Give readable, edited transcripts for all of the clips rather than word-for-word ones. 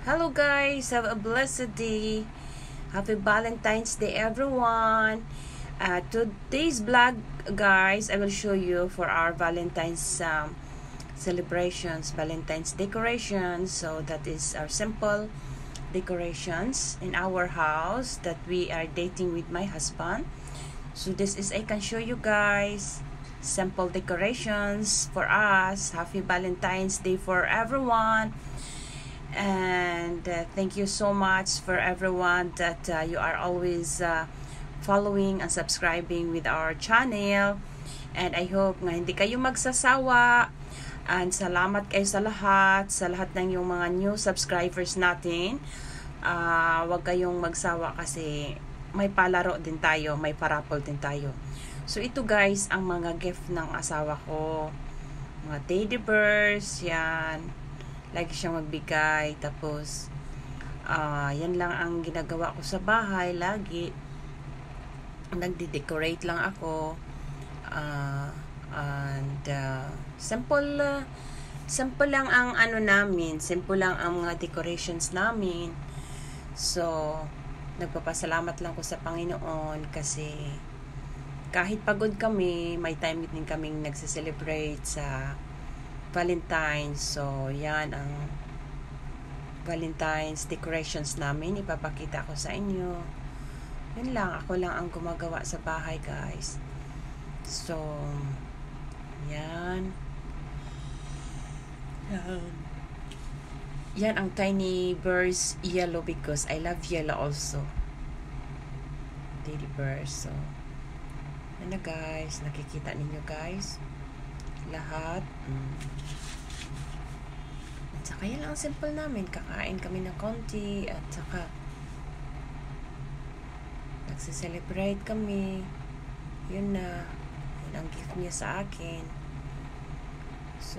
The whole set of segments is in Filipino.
Hello guys, have a blessed day. Happy Valentine's Day everyone. Today's vlog guys, I will show you for our Valentine's celebrations, Valentine's decorations. So that is our simple decorations in our house that we are dating with my husband. So this is, I can show you guys, simple decorations for us. Happy Valentine's Day for everyone. And thank you so much for everyone that you are always following and subscribing with our channel, and I hope nga hindi kayo magsasawa, and salamat kayo sa lahat ng yung mga new subscribers natin. Wag kayong magsawa kasi may palaro din tayo, may parapol din tayo. So ito guys ang mga gift ng asawa ko, mga teddy bears, yan. Lagi siyang magbigay. Tapos, yan lang ang ginagawa ko sa bahay. Lagi. Nagde-decorate lang ako. Simple lang ang ano namin. Simple lang ang mga decorations namin. So, nagpapasalamat lang ko sa Panginoon kasi kahit pagod kami, may time din kaming nagse-celebrate sa Valentine's. So, yan ang Valentine's decorations namin. Ipapakita ko sa inyo. Yan lang. Ako lang ang gumagawa sa bahay, guys. So, yan. Yan ang tiny bears yellow because I love yellow also. Teddy bears. So, yan na guys. Nakikita ninyo guys. Lahat. At saka yan lang ang simple namin. Kakain kami ng konti. At saka nagsiselebrate kami. Yun na. Yun ang gift niya sa akin. So,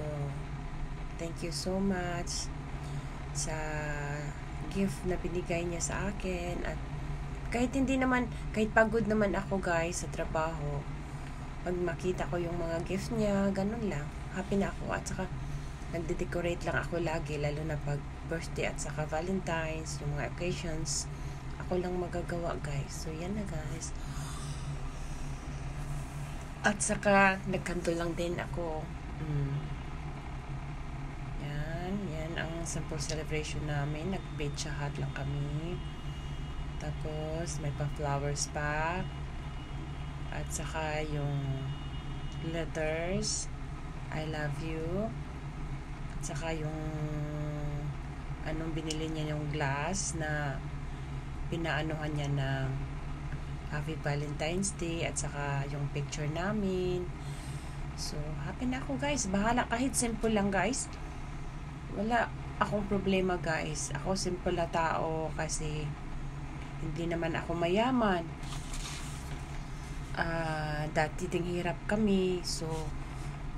thank you so much sa gift na binigay niya sa akin. At kahit pagod naman ako guys sa trabaho, pag makita ko yung mga gift niya, ganun lang. Happy na ako. At saka, nagde-decorate lang ako lagi, lalo na pag birthday at saka Valentine's, yung mga occasions. Ako lang magagawa, guys. So, yan na, guys. At saka, nagkanto lang din ako. Yan ang simple celebration namin. Nag-beach hat lang kami. Tapos, may pa-flowers pa. At saka yung letters, I love you. At saka yung anong binili niya, yung glass na pinaanuhan niya ng Happy Valentine's Day. At saka yung picture namin. So, happy na ako guys. Bahala kahit simple lang guys. Wala akong problema guys. Ako simple na tao kasi hindi naman ako mayaman. Dati ding hirap kami, so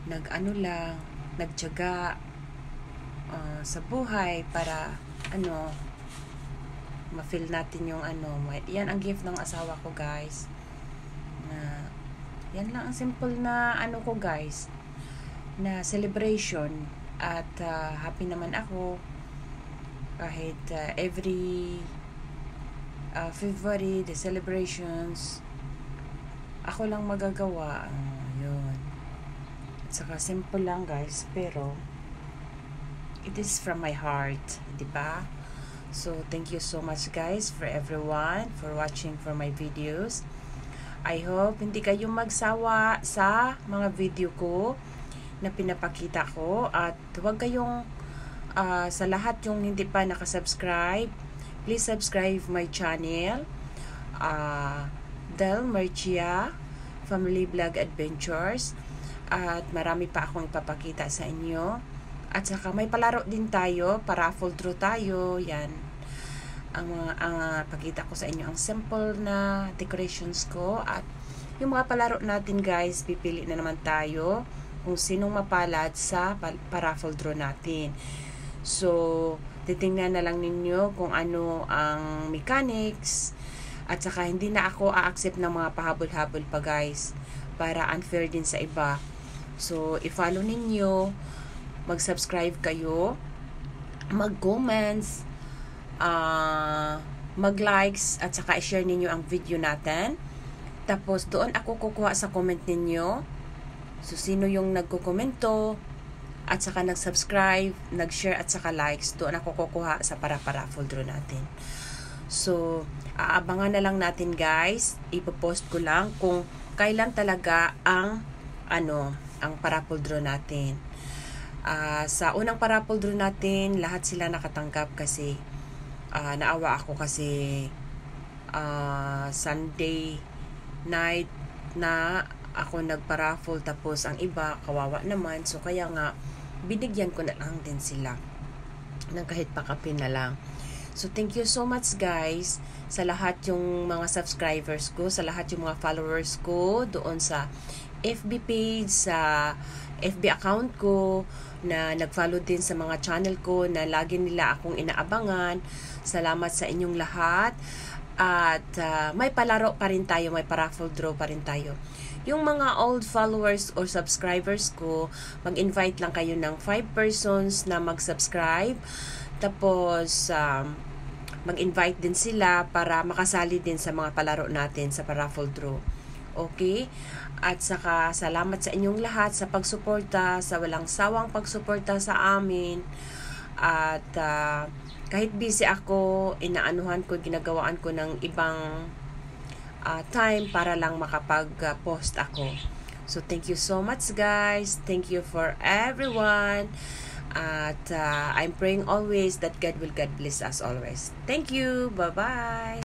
nagtiyaga sa buhay para ma-feel natin yung yan ang gift ng asawa ko guys, na yan lang ang simple na ko guys, na celebration. At happy naman ako kahit every February the celebrations ako lang magagawa. Yun. At saka simple lang guys, pero it is from my heart, diba? So thank you so much guys for everyone for watching for my videos. I hope hindi kayo magsawa sa mga video ko na pinapakita ko, at huwag kayong sa lahat yung hindi pa nakasubscribe, please subscribe my channel, Del Marcia Family Vlog Adventures, at marami pa akong ipapakita sa inyo. At saka may palaro din tayo, raffle draw tayo. Yan ang pakita ko sa inyo, ang simple na decorations ko. At yung mga palaro natin guys, pipili na naman tayo kung sinong mapalad sa raffle draw natin. So titingnan na lang ninyo kung ano ang mechanics. At saka hindi na ako a-accept ng mga pahabol-habol pa guys, para unfair din sa iba. So i-follow ninyo, mag-subscribe kayo, mag-comments, mag-likes at saka i-share ninyo ang video natin. Tapos doon ako kukuha sa comment ninyo. So sino yung nagko-komento at saka nag-subscribe, nag-share at saka likes, doon ako kukuha sa para-raffle draw natin. So aabangan na lang natin guys. Ipopost ko lang kung kailan talaga ang ang para-raffle draw natin. Sa unang para-raffle draw natin, lahat sila nakatanggap kasi naawa ako kasi Sunday night na ako nagpa-raffle, tapos ang iba kawawa naman, so kaya nga binigyan ko na lang din sila ng kahit pakape na lang. So thank you so much guys sa lahat yung mga subscribers ko, sa lahat yung mga followers ko doon sa FB page, sa FB account ko, na nag-follow din sa mga channel ko, na lagi nila akong inaabangan. Salamat sa inyong lahat. At may palaro pa rin tayo, may para-raffle draw pa rin tayo. Yung mga old followers or subscribers ko, mag-invite lang kayo ng 5 persons na mag-subscribe. Tapos mag-invite din sila para makasali din sa mga palaro natin sa para-raffle draw. Okay? At saka salamat sa inyong lahat sa pagsuporta, sa walang sawang pagsuporta sa amin. At kahit busy ako, inaanuhan ko, ginagawaan ko ng ibang time para lang makapag-post ako. So thank you so much guys. Thank you for everyone. At I'm praying always that God bless us always. Thank you. Bye-bye.